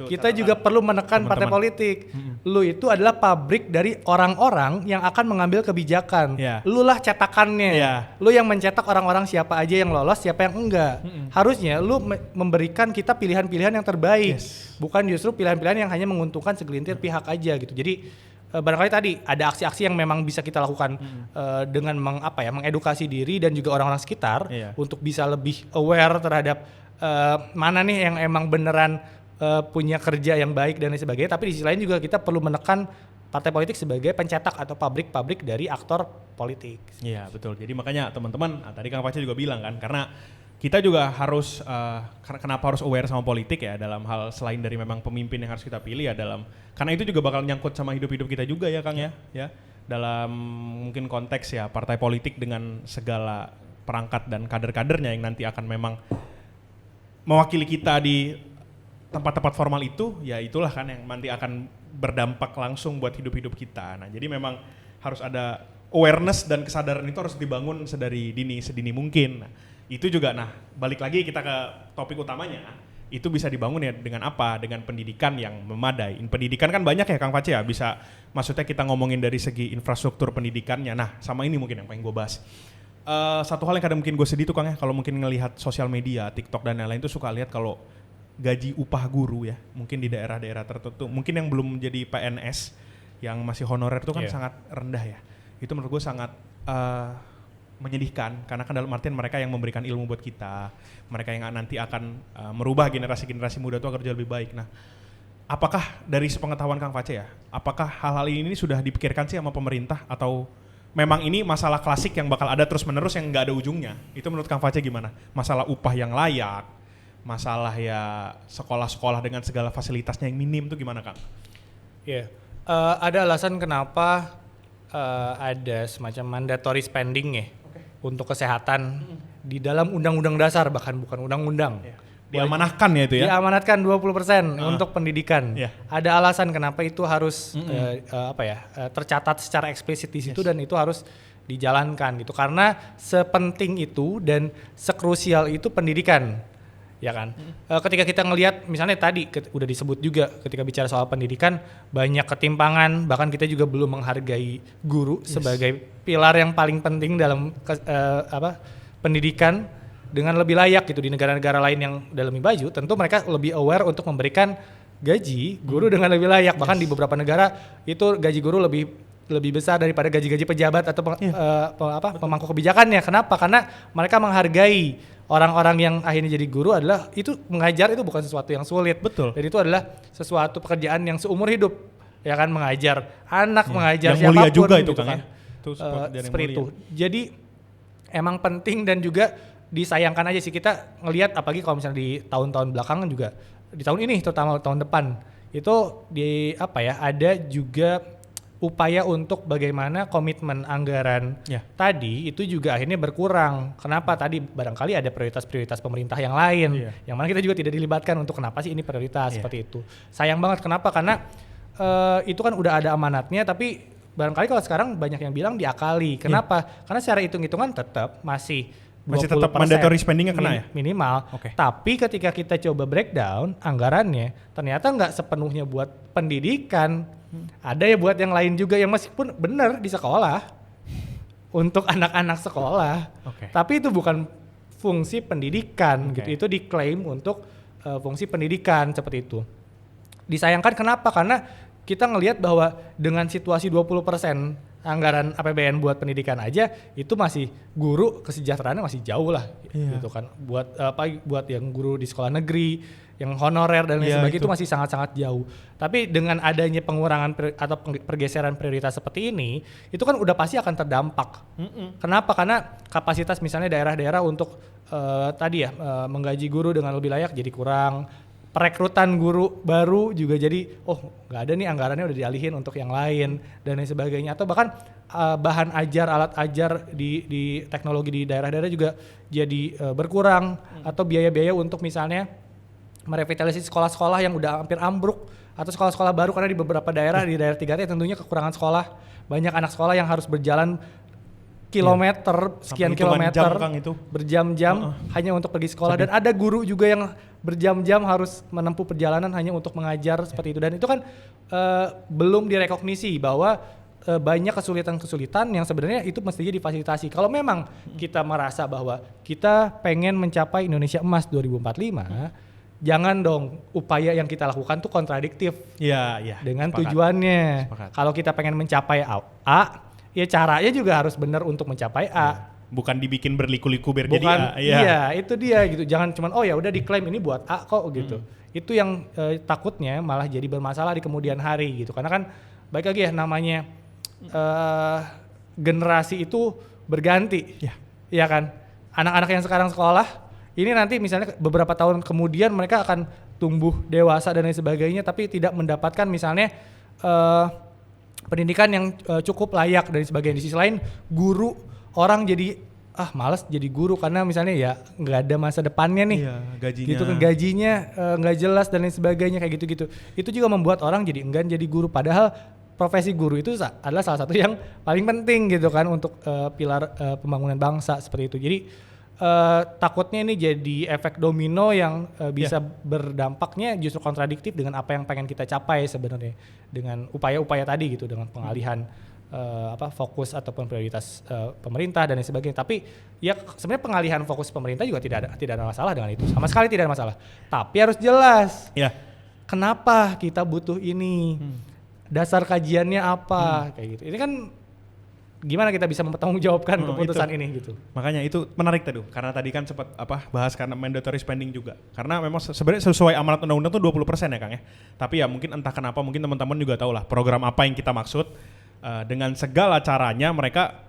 Kita juga perlu menekan partai politik. Lu itu adalah pabrik dari orang-orang yang akan mengambil kebijakan. Lu lah cetakannya. Lu yang mencetak orang-orang siapa aja yang lolos, siapa yang enggak. Harusnya lu memberikan kita pilihan-pilihan yang terbaik. Bukan justru pilihan-pilihan yang hanya menguntungkan segelintir pihak aja gitu. Jadi barangkali tadi ada aksi-aksi yang memang bisa kita lakukan dengan mengedukasi diri dan juga orang-orang sekitar untuk bisa lebih aware terhadap mana nih yang emang beneran punya kerja yang baik dan lain sebagainya. Tapi di sisi lain juga kita perlu menekan partai politik sebagai pencetak atau pabrik-pabrik dari aktor politik. Iya betul. Jadi makanya teman-teman, tadi Kang Face juga bilang kan, karena kita juga harus kenapa harus aware sama politik ya, dalam hal selain dari memang pemimpin yang harus kita pilih ya, karena itu juga bakal nyangkut sama hidup-hidup kita juga ya Kang ya. dalam mungkin konteks ya partai politik dengan segala perangkat dan kader-kadernya yang nanti akan memang mewakili kita di tempat-tempat formal itu, ya itulah kan yang nanti akan berdampak langsung buat hidup-hidup kita. Nah, jadi memang harus ada awareness dan kesadaran itu harus dibangun sedini mungkin. Nah, itu juga balik lagi kita ke topik utamanya. Itu bisa dibangun ya dengan apa? Dengan pendidikan yang memadai. Pendidikan kan banyak ya Kang Pace ya, bisa maksudnya kita ngomongin dari segi infrastruktur pendidikannya. Nah, sama ini mungkin yang pengen gue bahas. Satu hal yang kadang mungkin gue sedih tuh Kang ya, kalau mungkin ngelihat sosial media, TikTok dan lain-lain tuh suka lihat kalau gaji upah guru ya, mungkin di daerah-daerah tertentu, mungkin yang belum jadi PNS, yang masih honorer itu kan sangat rendah ya. Itu menurut gue sangat menyedihkan, karena kan dalam artian mereka yang memberikan ilmu buat kita, mereka yang nanti akan merubah generasi-generasi muda itu agar jauh lebih baik. Nah, apakah dari sepengetahuan Kang Pace ya, apakah hal-hal ini sudah dipikirkan sih sama pemerintah, atau memang ini masalah klasik yang bakal ada terus-menerus yang nggak ada ujungnya? Itu menurut Kang Pace gimana? Masalah upah yang layak, masalah ya sekolah-sekolah dengan segala fasilitasnya yang minim itu gimana Kang? Iya, ada alasan kenapa ada semacam mandatory spending ya untuk kesehatan di dalam undang-undang dasar, bahkan bukan undang-undang. Diamanahkan ya itu ya? Diamanatkan 20% untuk pendidikan. Ada alasan kenapa itu harus tercatat secara eksplisit di situ dan itu harus dijalankan gitu. Karena sepenting itu dan sekrusial itu pendidikan. Ya kan, ketika kita ngelihat misalnya tadi udah disebut juga ketika bicara soal pendidikan banyak ketimpangan, bahkan kita juga belum menghargai guru sebagai pilar yang paling penting dalam pendidikan dengan lebih layak gitu. Di negara-negara lain yang udah lebih maju tentu mereka lebih aware untuk memberikan gaji guru dengan lebih layak, bahkan di beberapa negara itu gaji guru lebih besar daripada gaji-gaji pejabat atau pemangku kebijakannya. Kenapa? Karena mereka menghargai orang-orang yang akhirnya jadi guru adalah itu mengajar itu bukan sesuatu yang sulit. Betul. Dan itu adalah sesuatu pekerjaan yang seumur hidup. Ya kan, mengajar anak, mengajar yang siapapun mulia juga gitu itu kan. Itu seperti itu. Jadi emang penting dan juga disayangkan aja sih kita ngelihat, apalagi kalau misalnya di tahun-tahun belakangan juga, di tahun ini terutama tahun depan itu ada juga upaya untuk bagaimana komitmen anggaran tadi itu juga akhirnya berkurang. Kenapa? Tadi barangkali ada prioritas-prioritas pemerintah yang lain, yang mana kita juga tidak dilibatkan untuk kenapa sih ini prioritas seperti itu. Sayang banget, kenapa? Karena itu kan udah ada amanatnya, tapi barangkali kalau sekarang banyak yang bilang diakali. Kenapa? Karena secara hitung-hitungan tetap masih tetap mandatory spendingnya kena ya? Minimal. Tapi ketika kita coba breakdown anggarannya, ternyata nggak sepenuhnya buat pendidikan. Ada ya buat yang lain juga yang meskipun benar di sekolah untuk anak-anak sekolah, tapi itu bukan fungsi pendidikan gitu. Itu diklaim untuk fungsi pendidikan seperti itu. Disayangkan kenapa? Karena kita ngelihat bahwa dengan situasi 20% anggaran APBN buat pendidikan aja itu masih guru kesejahteraannya masih jauh lah gitu kan. Buat yang guru di sekolah negeri, yang honorer dan lain sebagainya itu masih sangat-sangat jauh. Tapi dengan adanya pengurangan atau pergeseran prioritas seperti ini, itu kan udah pasti akan terdampak. Kenapa? Karena kapasitas misalnya daerah-daerah untuk menggaji guru dengan lebih layak jadi kurang. Perekrutan guru baru juga jadi nggak ada nih, anggarannya udah dialihin untuk yang lain dan lain sebagainya. Atau bahkan bahan ajar, alat ajar di teknologi di daerah-daerah juga jadi berkurang. Atau biaya-biaya untuk misalnya merevitalisasi sekolah-sekolah yang udah hampir ambruk, atau sekolah-sekolah baru, karena di beberapa daerah di daerah 3T tentunya kekurangan sekolah. Banyak anak sekolah yang harus berjalan sekian kilometer, berjam-jam hanya untuk pergi sekolah. Dan ada guru juga yang berjam-jam harus menempuh perjalanan hanya untuk mengajar seperti itu. Dan itu kan belum direkognisi bahwa banyak kesulitan-kesulitan yang sebenarnya itu mestinya difasilitasi. Kalau memang kita merasa bahwa kita pengen mencapai Indonesia Emas 2045, jangan dong upaya yang kita lakukan tuh kontradiktif dengan tujuannya. Kalau kita pengen mencapai A, ya caranya juga harus benar untuk mencapai A. Bukan dibikin berliku-liku biar jadi A. Iya, itu dia gitu. Jangan cuman udah diklaim ini buat A kok gitu. Itu yang takutnya malah jadi bermasalah di kemudian hari gitu. Karena kan baik lagi ya namanya generasi itu berganti. Iya kan? Anak-anak yang sekarang sekolah ini nanti misalnya beberapa tahun kemudian mereka akan tumbuh dewasa dan lain sebagainya, tapi tidak mendapatkan misalnya pendidikan yang cukup layak dan sebagainya. Di sisi lain guru, orang jadi malas jadi guru karena misalnya ya nggak ada masa depannya nih, gajinya gitu kan, gajinya nggak jelas dan lain sebagainya kayak gitu-gitu. Itu juga membuat orang jadi enggan jadi guru, padahal profesi guru itu adalah salah satu yang paling penting gitu kan untuk pilar pembangunan bangsa seperti itu. Jadi takutnya ini jadi efek domino yang bisa berdampaknya justru kontradiktif dengan apa yang pengen kita capai sebenarnya dengan upaya-upaya tadi gitu, dengan pengalihan fokus ataupun prioritas pemerintah dan lain sebagainya. Tapi ya sebenarnya pengalihan fokus pemerintah juga tidak ada masalah dengan itu, sama sekali tidak ada masalah. Tapi harus jelas kenapa kita butuh ini, dasar kajiannya apa, kayak gitu. Ini kan gimana kita bisa mempertanggungjawabkan keputusan ini gitu. Makanya itu menarik tadi, karena tadi kan sempat bahas karena mandatory spending juga. Karena memang sebenarnya sesuai amanat undang-undang tuh 20% ya Kang ya. Tapi ya mungkin entah kenapa, mungkin teman-teman juga tahu lah program apa yang kita maksud. Dengan segala caranya mereka,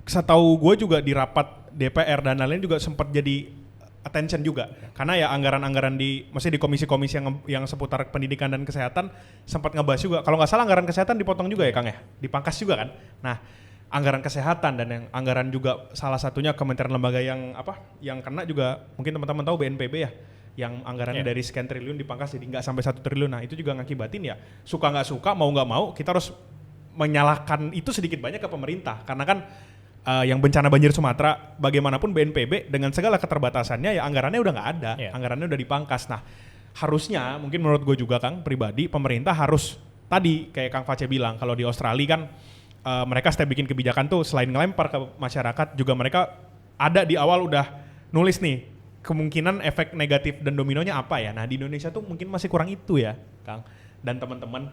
setahu gue juga di rapat DPR dan lain-lain juga sempat jadi attention juga. Karena ya anggaran-anggaran maksudnya di komisi-komisi yang seputar pendidikan dan kesehatan sempat ngebahas juga. Kalau nggak salah anggaran kesehatan dipotong juga ya Kang ya, dipangkas juga kan. Nah, anggaran kesehatan dan yang anggaran juga salah satunya kementerian lembaga yang kena juga, mungkin teman-teman tahu BNPB ya, yang anggarannya dari sekian triliun dipangkas jadi nggak sampai 1 triliun. Nah itu juga ngakibatin ya suka nggak suka, mau nggak mau kita harus menyalahkan itu sedikit banyak ke pemerintah. Karena kan yang bencana banjir Sumatera, bagaimanapun BNPB dengan segala keterbatasannya ya anggarannya udah nggak ada, anggarannya udah dipangkas. Nah harusnya mungkin menurut gue juga Kang pribadi, pemerintah harus tadi kayak Kang Face bilang, kalau di Australia kan mereka setiap bikin kebijakan tuh selain ngelempar ke masyarakat juga mereka ada di awal udah nulis nih kemungkinan efek negatif dan dominonya apa ya. Nah di Indonesia tuh mungkin masih kurang itu ya Kang dan teman-teman,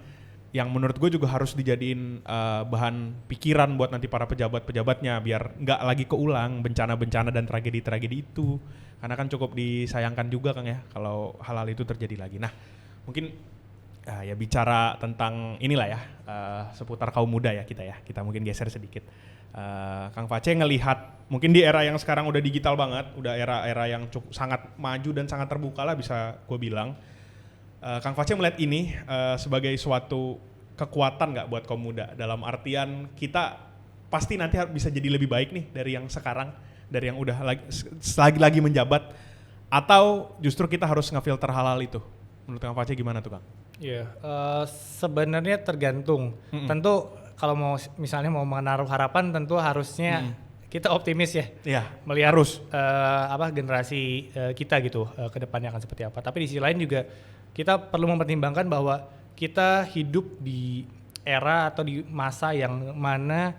yang menurut gue juga harus dijadiin bahan pikiran buat nanti para pejabat-pejabatnya biar nggak lagi keulang bencana-bencana dan tragedi-tragedi itu, karena kan cukup disayangkan juga Kang ya kalau hal-hal itu terjadi lagi. Nah mungkin ya bicara tentang inilah ya seputar kaum muda ya kita mungkin geser sedikit. Kang Face ngelihat mungkin di era yang sekarang udah digital banget, udah era yang cukup sangat maju dan sangat terbuka lah bisa gue bilang. Kang Face melihat ini sebagai suatu kekuatan nggak buat kaum muda, dalam artian kita pasti nanti bisa jadi lebih baik nih dari yang sekarang, dari yang udah lagi menjabat, atau justru kita harus ngefilter hal-hal itu. Menurut Kang Face gimana tuh Kang? Iya, sebenarnya tergantung. Tentu kalau misalnya mau menaruh harapan tentu harusnya kita optimis ya, melihat harus generasi kita gitu ke depannya akan seperti apa. Tapi di sisi lain juga kita perlu mempertimbangkan bahwa kita hidup di era atau di masa yang mana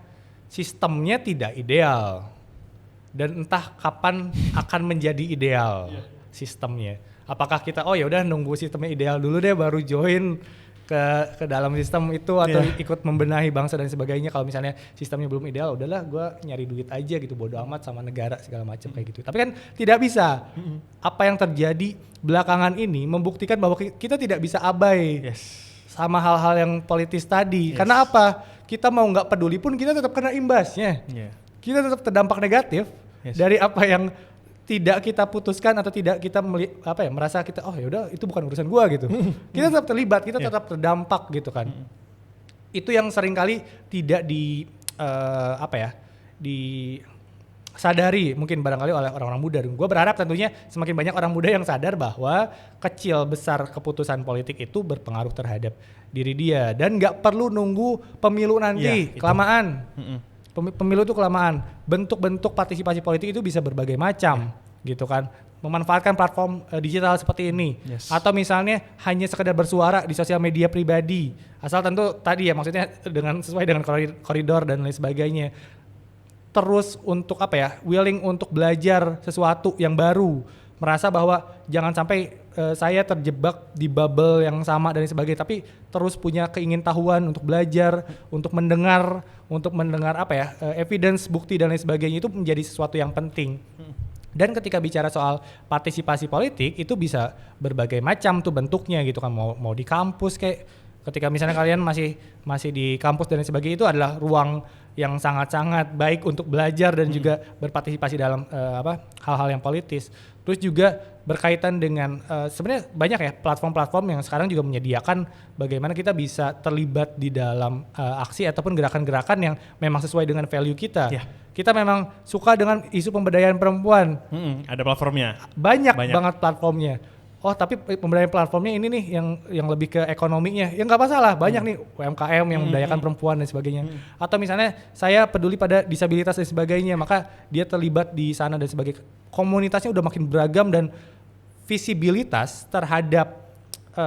sistemnya tidak ideal dan entah kapan akan menjadi ideal sistemnya. Apakah kita ya udah nunggu sistemnya ideal dulu deh baru join ke dalam sistem itu, atau ikut membenahi bangsa dan sebagainya. Kalau misalnya sistemnya belum ideal, udahlah gue nyari duit aja gitu, bodo amat sama negara segala macam kayak gitu. Tapi kan tidak bisa. Apa yang terjadi belakangan ini membuktikan bahwa kita tidak bisa abai sama hal-hal yang politis tadi. Karena apa? Kita mau nggak peduli pun kita tetap kena imbasnya. Kita tetap terdampak negatif dari apa yang tidak kita putuskan atau tidak kita merasa kita ya udah itu bukan urusan gua gitu. Kita tetap terlibat, kita tetap terdampak gitu kan. Itu yang seringkali tidak disadari mungkin barangkali oleh orang-orang muda. Gua berharap tentunya semakin banyak orang muda yang sadar bahwa kecil besar keputusan politik itu berpengaruh terhadap diri dia dan nggak perlu nunggu pemilu nanti kelamaan. Pemilu itu kelamaan. Bentuk-bentuk partisipasi politik itu bisa berbagai macam gitu kan. Memanfaatkan platform digital seperti ini atau misalnya hanya sekedar bersuara di sosial media pribadi. Asal tentu tadi ya maksudnya sesuai dengan koridor dan lain sebagainya. Terus untuk willing untuk belajar sesuatu yang baru. Merasa bahwa jangan sampai saya terjebak di bubble yang sama dan sebagainya, tapi terus punya keingintahuan untuk belajar, untuk mendengar evidence, bukti dan lain sebagainya, itu menjadi sesuatu yang penting. Dan ketika bicara soal partisipasi politik itu bisa berbagai macam tuh bentuknya gitu kan, mau di kampus kayak ketika misalnya kalian masih di kampus dan lain sebagainya, itu adalah ruang yang sangat-sangat baik untuk belajar dan juga berpartisipasi dalam hal-hal yang politis. Terus juga berkaitan dengan sebenarnya banyak ya platform-platform yang sekarang juga menyediakan bagaimana kita bisa terlibat di dalam aksi ataupun gerakan-gerakan yang memang sesuai dengan value kita. Yeah. Kita memang suka dengan isu pemberdayaan perempuan. Ada platformnya. Banyak banget platformnya. Oh tapi pemberdayaan platformnya ini nih yang lebih ke ekonominya, ya nggak masalah, banyak nih UMKM yang memberdayakan perempuan dan sebagainya. Atau misalnya saya peduli pada disabilitas dan sebagainya, maka dia terlibat di sana dan sebagainya. Komunitasnya udah makin beragam dan visibilitas terhadap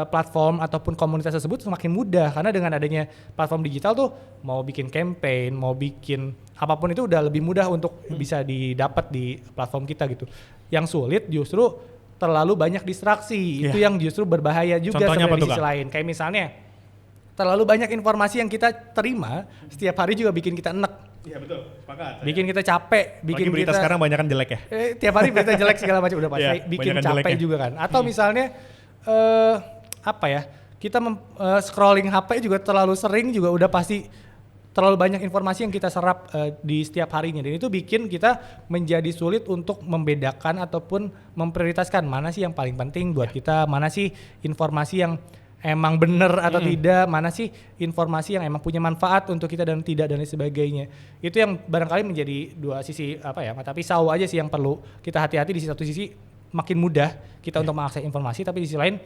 platform ataupun komunitas tersebut semakin mudah karena dengan adanya platform digital tuh mau bikin campaign, mau bikin apapun itu udah lebih mudah untuk bisa didapat di platform kita gitu. Yang sulit justru terlalu banyak distraksi, itu yang justru berbahaya juga sebenarnya di sisi lain. Kayak misalnya terlalu banyak informasi yang kita terima setiap hari juga bikin kita enek. Iya betul, sepakat. Bikin kita capek, bikin berita kita sekarang banyak kan jelek ya. Tiap hari berita jelek segala macam udah pasti bikin capek juga kan. Atau misalnya kita scrolling HP juga terlalu sering juga udah pasti terlalu banyak informasi yang kita serap di setiap harinya dan itu bikin kita menjadi sulit untuk membedakan ataupun memprioritaskan mana sih yang paling penting buat kita, mana sih informasi yang emang benar atau tidak, mana sih informasi yang emang punya manfaat untuk kita dan tidak dan lain sebagainya. Itu yang barangkali menjadi dua sisi mata pisau aja sih yang perlu kita hati-hati. Di satu sisi makin mudah kita untuk mengakses informasi, tapi di sisi lain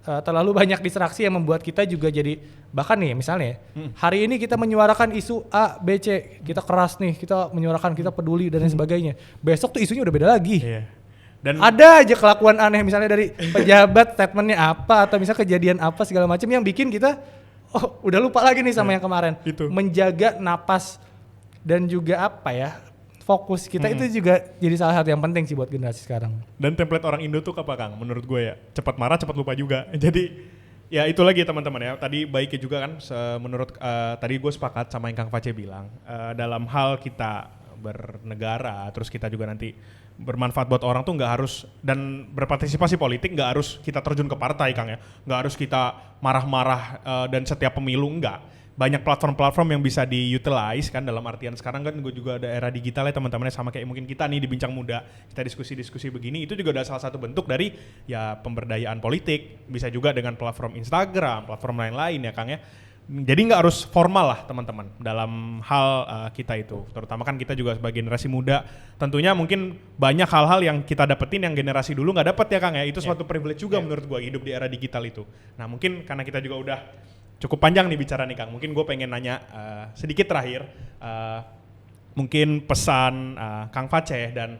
terlalu banyak distraksi yang membuat kita juga jadi bahkan nih misalnya hari ini kita menyuarakan isu A, B, C, kita keras nih, kita menyuarakan, kita peduli dan lain sebagainya. Besok tuh isunya udah beda lagi. Dan ada aja kelakuan aneh misalnya dari pejabat statementnya apa atau misalnya kejadian apa segala macam yang bikin kita udah lupa lagi nih sama yang kemarin. Itu. Menjaga napas dan juga fokus kita itu juga jadi salah satu yang penting sih buat generasi sekarang. Dan template orang Indo tuh apa Kang? Menurut gue ya cepat marah cepat lupa juga. Jadi ya itu lagi teman-teman ya. Tadi baiknya juga kan menurut tadi gue sepakat sama yang Kang Face bilang dalam hal kita bernegara terus kita juga nanti bermanfaat buat orang tuh nggak harus dan berpartisipasi politik nggak harus kita terjun ke partai Kang ya. Nggak harus kita marah-marah dan setiap pemilu enggak. Banyak platform-platform yang bisa di-utilize kan dalam artian sekarang kan gue juga ada era digital ya teman-temannya sama kayak mungkin kita nih di Bincang Muda kita diskusi-diskusi begini itu juga ada salah satu bentuk dari ya pemberdayaan politik bisa juga dengan platform Instagram, platform lain-lain ya Kang ya. Jadi nggak harus formal lah teman-teman dalam hal kita itu terutama kan kita juga sebagai generasi muda tentunya mungkin banyak hal-hal yang kita dapetin yang generasi dulu nggak dapet ya Kang ya itu suatu privilege juga menurut gue hidup di era digital itu. Nah mungkin karena kita juga udah cukup panjang nih bicara nih Kang. Mungkin gue pengen nanya sedikit terakhir. Mungkin pesan Kang Face dan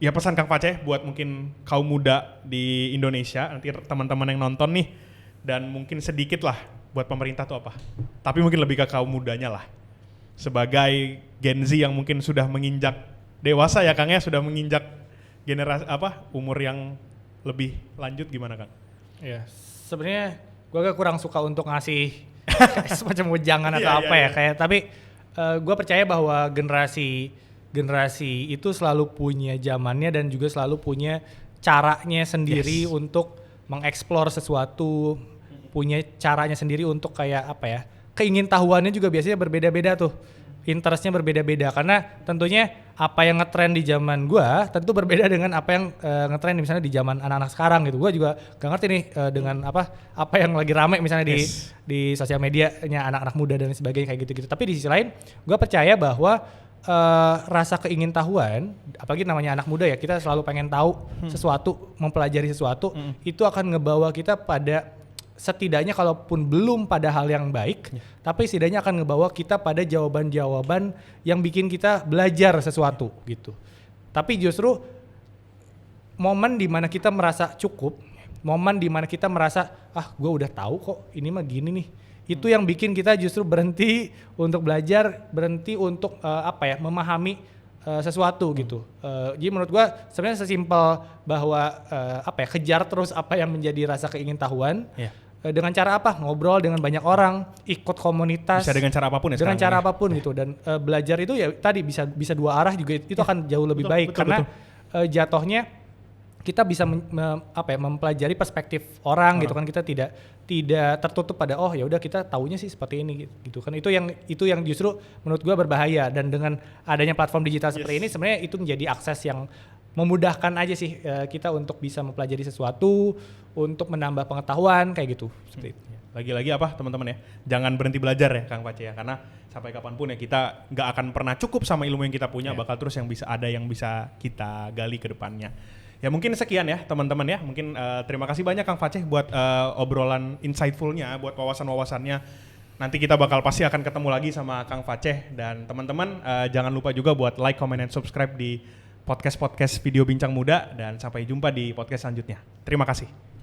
ya pesan Kang Face buat mungkin kaum muda di Indonesia. Nanti teman-teman yang nonton nih. Dan mungkin sedikit lah buat pemerintah tuh apa. Tapi mungkin lebih ke kaum mudanya lah. Sebagai Gen Z yang mungkin sudah menginjak dewasa ya Kang ya. Sudah menginjak generasi umur yang lebih lanjut gimana Kang? Ya sebenarnya gue agak kurang suka untuk ngasih semacam wejangan atau kayak tapi gue percaya bahwa generasi itu selalu punya zamannya dan juga selalu punya caranya sendiri untuk mengeksplor sesuatu, punya caranya sendiri untuk kayak keingintahuannya juga biasanya berbeda-beda tuh. Interestnya berbeda-beda karena tentunya apa yang ngetrend di zaman gua tentu berbeda dengan apa yang ngetrend misalnya di zaman anak-anak sekarang gitu. Gua juga gak ngerti nih dengan apa yang lagi rame misalnya di sosial medianya anak-anak muda dan sebagainya kayak gitu-gitu. Tapi di sisi lain gua percaya bahwa rasa keingintahuan apalagi namanya anak muda ya kita selalu pengen tahu sesuatu, mempelajari sesuatu itu akan ngebawa kita pada setidaknya kalaupun belum pada hal yang baik, tapi setidaknya akan ngebawa kita pada jawaban-jawaban yang bikin kita belajar sesuatu gitu. Tapi justru momen dimana kita merasa cukup, momen dimana kita merasa gue udah tahu kok ini mah gini nih, itu yang bikin kita justru berhenti untuk belajar, berhenti untuk memahami sesuatu gitu. Jadi menurut gue sebenarnya sesimpel bahwa kejar terus apa yang menjadi rasa keingintahuan. Dengan cara ngobrol dengan banyak orang, ikut komunitas. Bisa dengan cara apapun ya. Dengan cara apapun gitu dan belajar itu ya tadi bisa dua arah juga itu akan jauh lebih baik karena jatuhnya kita bisa mempelajari perspektif orang gitu kan, kita tidak tertutup pada oh ya udah kita taunya sih seperti ini gitu kan. Itu yang justru menurut gua berbahaya, dan dengan adanya platform digital seperti ini sebenarnya itu menjadi akses yang memudahkan aja sih kita untuk bisa mempelajari sesuatu, untuk menambah pengetahuan kayak gitu. Seperti itu. Lagi-lagi apa teman-teman ya, jangan berhenti belajar ya Kang Pace ya, karena sampai kapanpun ya kita nggak akan pernah cukup sama ilmu yang kita punya, bakal terus yang bisa kita gali ke depannya. Ya mungkin sekian ya teman-teman ya, mungkin terima kasih banyak Kang Pace buat obrolan insightful-nya, buat wawasan-wawasannya. Nanti kita pasti akan ketemu lagi sama Kang Pace, dan teman-teman jangan lupa juga buat like, comment, and subscribe di podcast video Bincang Muda, dan sampai jumpa di podcast selanjutnya. Terima kasih.